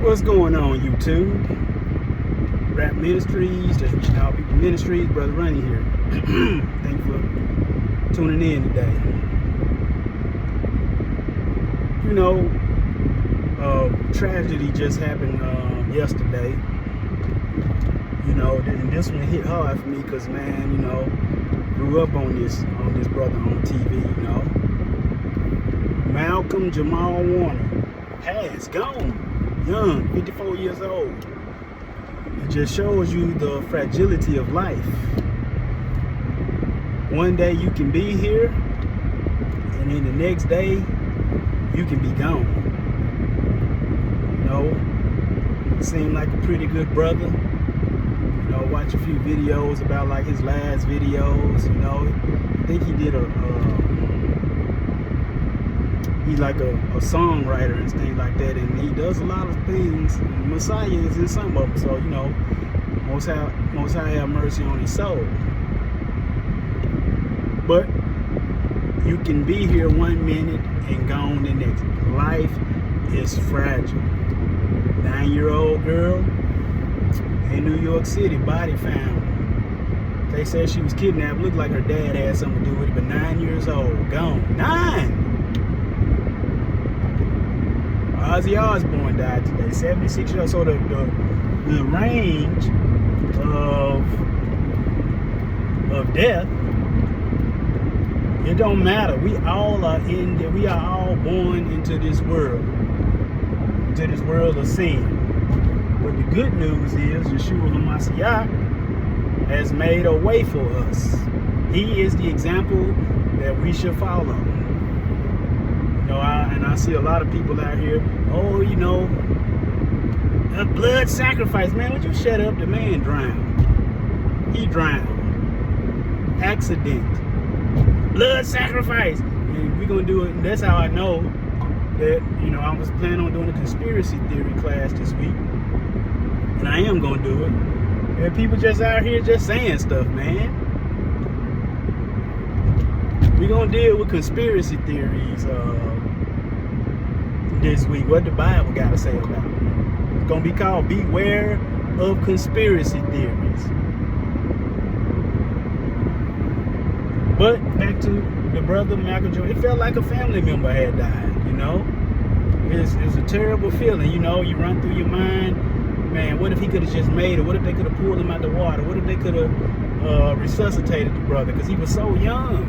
What's going on, YouTube? Rap Ministries, just reaching out people ministries, Brother Ronnie here. Thanks for tuning in today. You know, tragedy just happened yesterday. You know, and this one hit hard for me because, man, you know, grew up on this brother on TV. You know, Malcolm Jamal Warner, passed, gone. Young, 54 years old. It just shows you the fragility of life. One day you can be here, and then the next day you can be gone. You know, seemed like a pretty good brother. You know, watch a few videos about like his last videos. You know, I think he did he's like a songwriter and things like that, and he does a lot of things. Messiah is in some of them, so you know, Most High have mercy on his soul. But you can be here 1 minute and gone the next. Life is fragile. 9-year-old girl in New York City, body found. They said she was kidnapped. Looked like her dad had something to do with it, but 9 years old, gone. 9! Ozzy Osbourne died today, 76 years old. So the range of death, it don't matter. We all are all born into this world of sin. But the good news is Yeshua HaMashiach has made a way for us. He is the example that we should follow. You know, I see a lot of people out here, oh, you know, a blood sacrifice. Man, would you shut up? The man drowned. He drowned. Accident. Blood sacrifice. And we're going to do it. And that's how I know that, you know, I was planning on doing a conspiracy theory class this week. And I am going to do it. And people just out here just saying stuff, man. We're going to deal with conspiracy theories this week. What the Bible got to say about it. It's going to be called Beware of Conspiracy Theories. But back to the brother Malcolm Joe. It felt like a family member had died, you know. It's a terrible feeling, you know. You run through your mind, man, what if he could have just made it? What if they could have pulled him out the water? What if they could have resuscitated the brother? Because he was so young.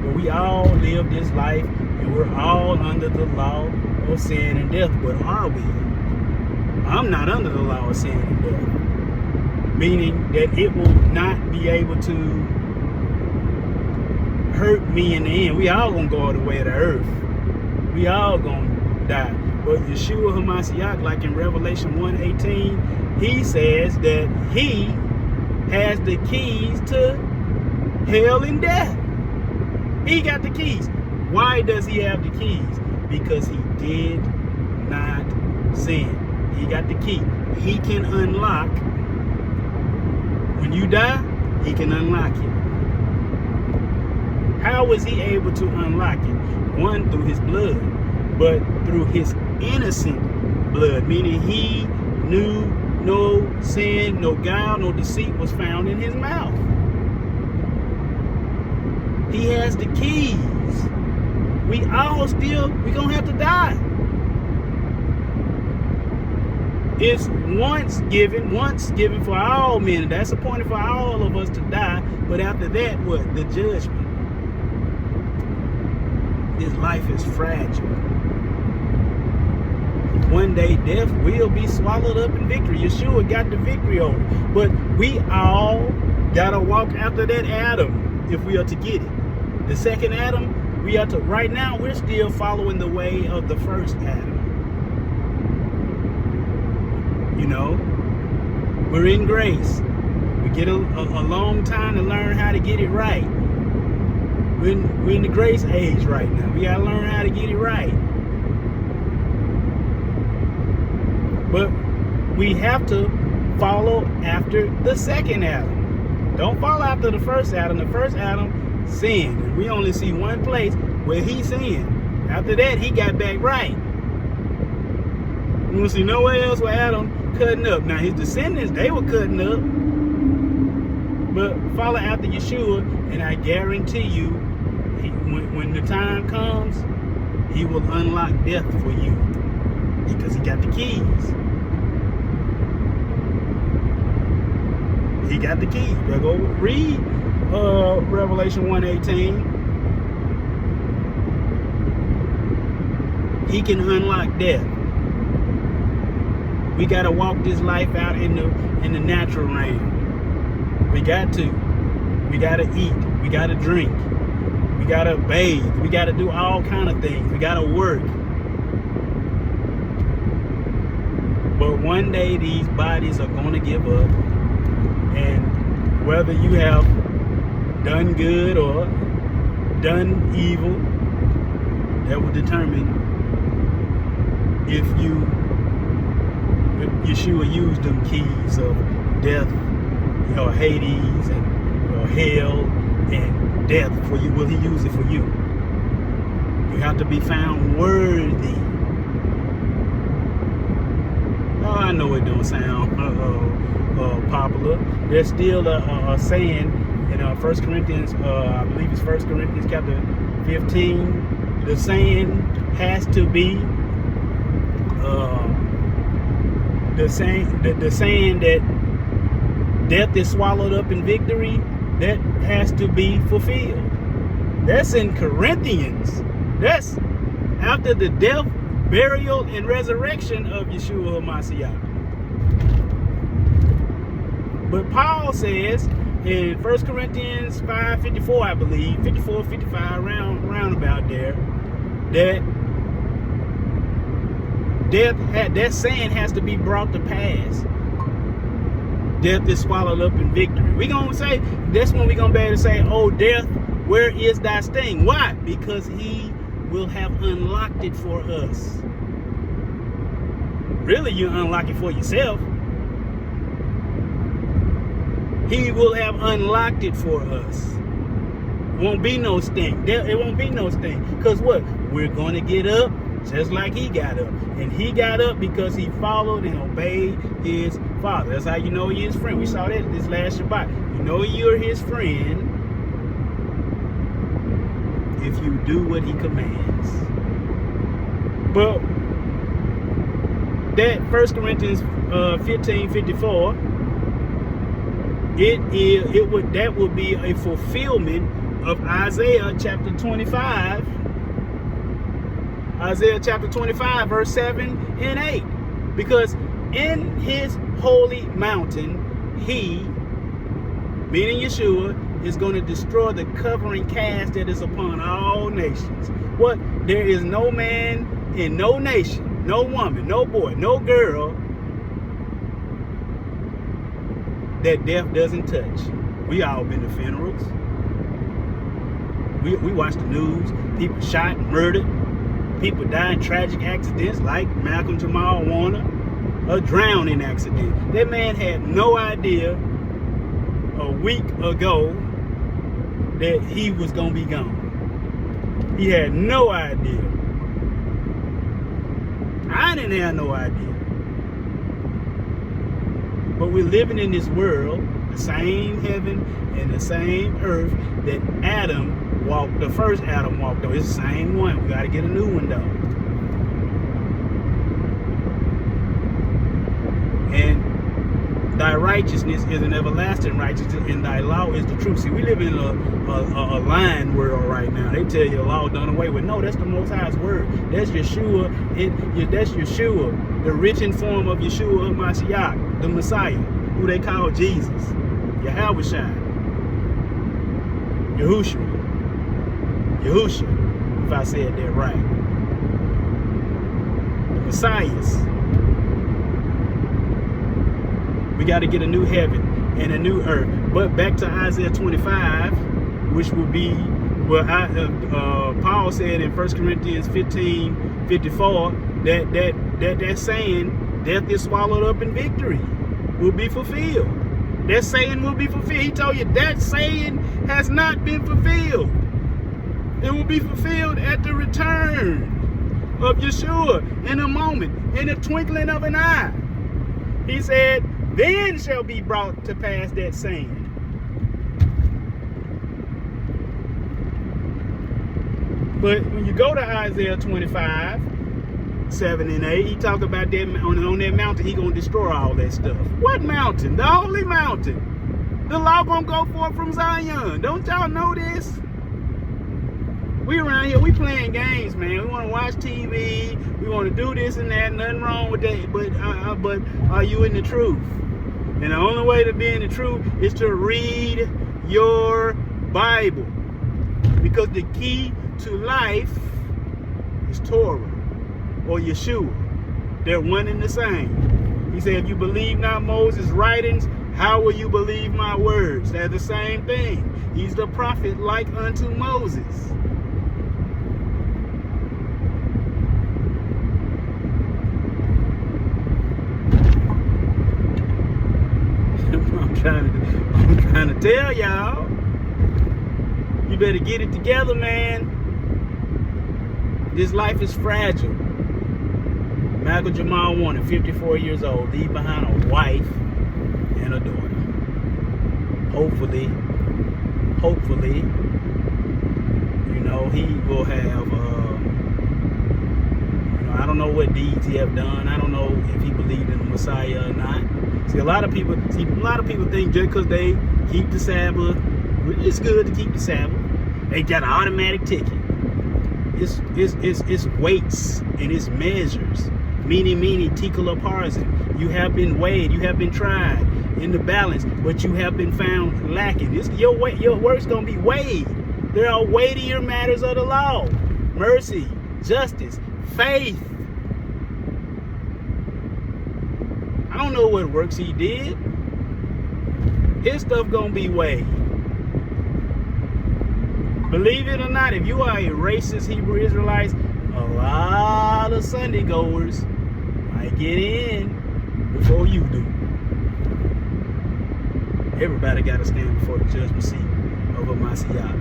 But we all live this life, and we're all under the law of sin and death. But are we? I'm not under the law of sin and death. Meaning that it will not be able to hurt me in the end. We all gonna go all the way to the earth. We all gonna die. But Yeshua HaMashiach, like in Revelation 1:18, he says that he has the keys to hell and death. He got the keys. Why does he have the keys? Because he did not sin. He got the key. He can unlock. When you die, he can unlock it. How was he able to unlock it? One, through his blood, but through his innocent blood, meaning he knew no sin, no guile, no deceit was found in his mouth. He has the keys. We gonna have to die. It's once given for all men. That's appointed for all of us to die. But after that, what? The judgment. This life is fragile. One day death will be swallowed up in victory. Yeshua got the victory over it. But we all gotta walk after that Adam if we are to get it. The second Adam, we are to, right now, we're still following the way of the first Adam. You know, we're in grace. We get a long time to learn how to get it right. We're in the grace age right now. We gotta learn how to get it right. But we have to follow after the second Adam. Don't follow after the first Adam. The first Adam sinned. And we only see one place where he sinned. After that, he got back right. We won't see nowhere else where Adam cutting up. Now his descendants, they were cutting up. But follow after Yeshua, and I guarantee you, when the time comes, he will unlock death for you. Because he got the keys. He got the keys. Go read Revelation 1:18. He can unlock death. We gotta walk this life out in the natural realm. We got to. We gotta eat. We gotta drink. We gotta bathe. We gotta do all kind of things. We gotta work. But one day these bodies are gonna give up, and whether you have done good or done evil, that will determine if Yeshua used them keys of death, or Hades, and hell, and death for you. Will he use it for you? You have to be found worthy. Oh, I know it don't sound popular. There's still a saying in 1 Corinthians, I believe it's 1 Corinthians chapter 15. The saying has to be the saying that death is swallowed up in victory, that has to be fulfilled. That's in Corinthians. That's after the death, burial, and resurrection of Yeshua HaMashiach. But Paul says in 1 Corinthians 5:54, I believe, 54, 55, round about there, that that saying has to be brought to pass. Death is swallowed up in victory. We're going to say, that's when we're going to be able to say, oh, death, where is thy sting? Why? Because he will have unlocked it for us. Really, you unlock it for yourself. He will have unlocked it for us. Won't be no sting. It won't be no sting. Because what? We're going to get up just like he got up. And he got up because he followed and obeyed his Father. That's how you know he is friend. We saw that this last Shabbat. You know you're his friend if you do what he commands. But that 1 Corinthians 15:54, that would be a fulfillment of Isaiah chapter 25. Isaiah chapter 25, verse 7 and 8. Because in his holy mountain, he, meaning Yeshua, is going to destroy the covering cast that is upon all nations. What? There is no man in no nation, no woman, no boy, no girl that death doesn't touch. We all been to funerals. We watch the news. People shot, murdered. People die in tragic accidents like Malcolm Jamal Warner, a drowning accident. That man had no idea a week ago that he was going to be gone. He had no idea. I didn't have no idea. But we're living in this world, the same heaven and the same earth that Adam walked, the first Adam walked on. It's the same one. We got to get a new one though. And thy righteousness is an everlasting righteousness, and thy law is the truth. See, we live in a lying world right now. They tell you the law done away with. No, that's the Most High's word. That's Yeshua. That's Yeshua, the written form of Yeshua HaMashiach, the Messiah, who they call Jesus, Yahushua, Yahusha, if I said that right. The Messiahs. We got to get a new heaven and a new earth. But back to Isaiah 25, which will be, well, Paul said in 1 Corinthians 15:54 that saying, death is swallowed up in victory, will be fulfilled. That saying will be fulfilled. He told you that saying has not been fulfilled. It will be fulfilled at the return of Yeshua in a moment, in the twinkling of an eye. He said, then shall be brought to pass that saying. But when you go to Isaiah 25, 7 and 8, he talk about that on that mountain, he gonna destroy all that stuff. What mountain? The holy mountain. The law gonna go forth from Zion. Don't y'all know this? We around here, we playing games, man. We want to watch TV. We want to do this and that. Nothing wrong with that. But are you in the truth? And the only way to be in the truth is to read your Bible. Because the key to life is Torah or Yeshua. They're one and the same. He said, if you believe not Moses' writings, how will you believe my words? They're the same thing. He's the prophet like unto Moses. I'm trying to tell y'all, you better get it together, man. This life is fragile. Michael Jamal Warner, 54 years old, leave behind a wife and a daughter. Hopefully, you know, he will have, I don't know what deeds he have done. I don't know if he believed in the Messiah or not. See, a lot of people think just because they keep the Sabbath, it's good to keep the Sabbath, they got an automatic ticket. It's weights and it's measures. Mene, tekel parsin. You have been weighed, you have been tried in the balance, but you have been found lacking. Your work's gonna be weighed. There are weightier matters of the law: mercy, justice, faith. I don't know what works he did. His stuff gonna be weighed. Believe it or not, if you are a racist Hebrew Israelite, a lot of Sunday goers might get in before you do. Everybody got to stand before the judgment seat of a Messiah,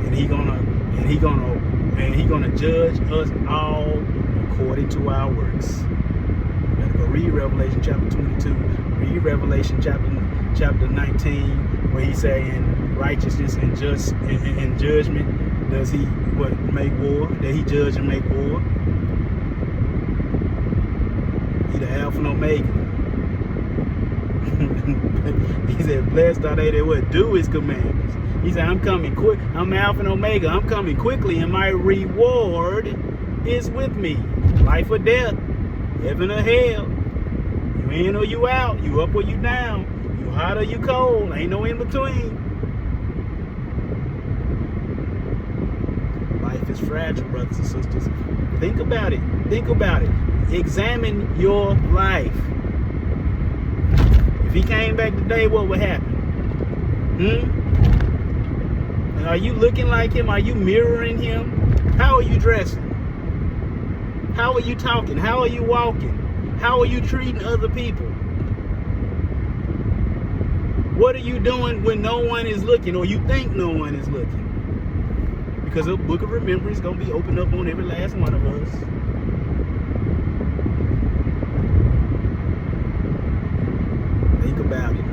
and he gonna judge us all according to our works. Go read Revelation chapter 22. Read Revelation chapter 19, where he's saying righteousness and judgment. Does he make war? That he judge and make war? He the Alpha and Omega. He said, blessed are they that do his commandments. He said, I'm coming quick. I'm Alpha and Omega. I'm coming quickly, and my reward is with me. Life or death, heaven or hell. You in or you out. You up or you down. You hot or you cold. Ain't no in between. Life is fragile, brothers and sisters. Think about it. Think about it. Examine your life. If he came back today, what would happen? Are you looking like him? Are you mirroring him? How are you dressing? How are you talking? How are you walking? How are you treating other people? What are you doing when no one is looking, or you think no one is looking? Because the book of remembrance is going to be opened up on every last one of us. Think about it.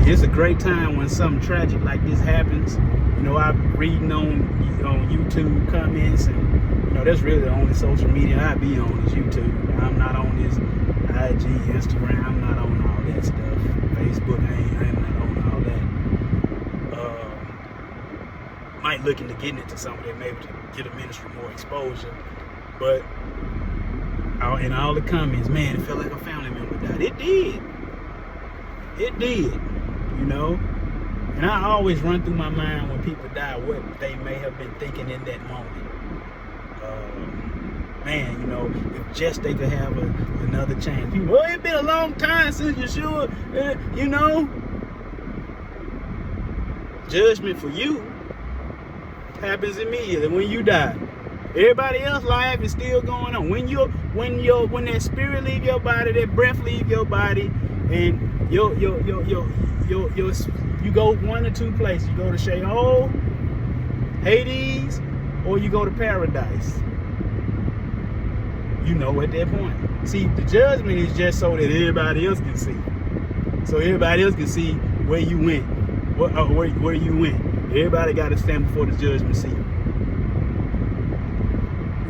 See, it's a great time when something tragic like this happens. You know, I'm reading on YouTube comments, and you know, that's really the only social media I be on is YouTube. I'm not on this IG, Instagram. I'm not on all that stuff. Facebook, I'm not on all that. Might look into getting into some of that, maybe to get a ministry more exposure. But in all the comments, man, it felt like a family member died. It did. It did. You know? And I always run through my mind when people die what they may have been thinking in that moment. Man, you know, if just they could have another chance. People, well, it's been a long time since Yeshua, you know. Judgment for you happens immediately when you die. Everybody else's life is still going on. When that spirit leave your body, that breath leave your body, and you go one or two places. You go to Sheol, Hades, or you go to paradise. You know at that point. See, the judgment is just so that everybody else can see. So everybody else can see where you went, where you went. Everybody got to stand before the judgment seat.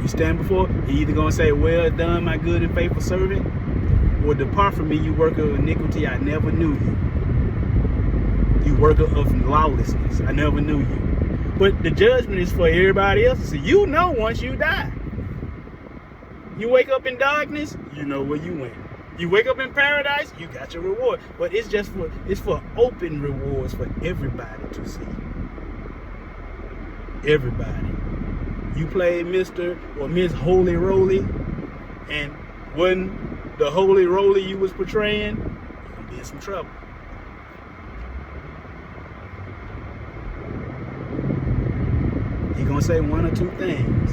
You stand before, you're either going to say, well done, my good and faithful servant, or depart from me, you worker of iniquity, I never knew you. You worker of lawlessness, I never knew you. But the judgment is for everybody else to see. You know once you die. You wake up in darkness, you know where you went. You wake up in paradise, you got your reward. But it's for open rewards for everybody to see. Everybody. You played Mr. or Miss Holy Roly, and wasn't the Holy Roly you was portraying, you're gonna be in some trouble. You're gonna say one or two things.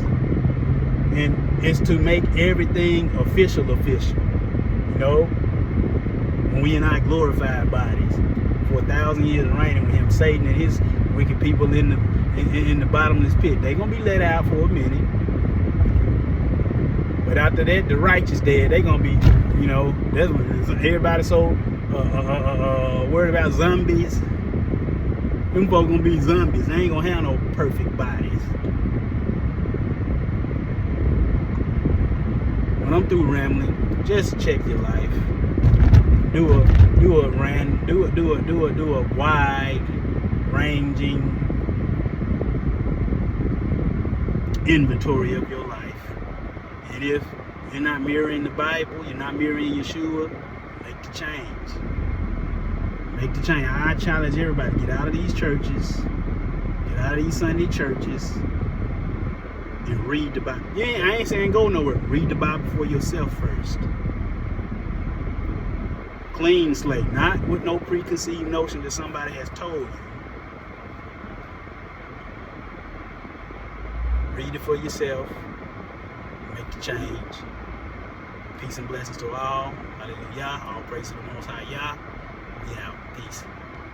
And it's to make everything official. You know, when we in our glorified bodies for 1,000 years reigning with him, Satan and his wicked people in the bottomless pit, they're gonna be let out for a minute. But after that, the righteous dead, they gonna be, you know, that's what everybody so worried about zombies. Them folks gonna be zombies. They ain't gonna have no perfect bodies. When I'm through rambling, just check your life. Do a wide ranging inventory of your life. And if you're not mirroring the Bible, you're not mirroring Yeshua, make the change. Make the change. I challenge everybody, get out of these churches, get out of these Sunday churches, and read the Bible. Yeah, I ain't saying go nowhere. Read the Bible for yourself first. Clean slate, not with no preconceived notion that somebody has told you. Read it for yourself. Make the change. Peace and blessings to all. Hallelujah. All praise to the Most High Yah. We out. Peace.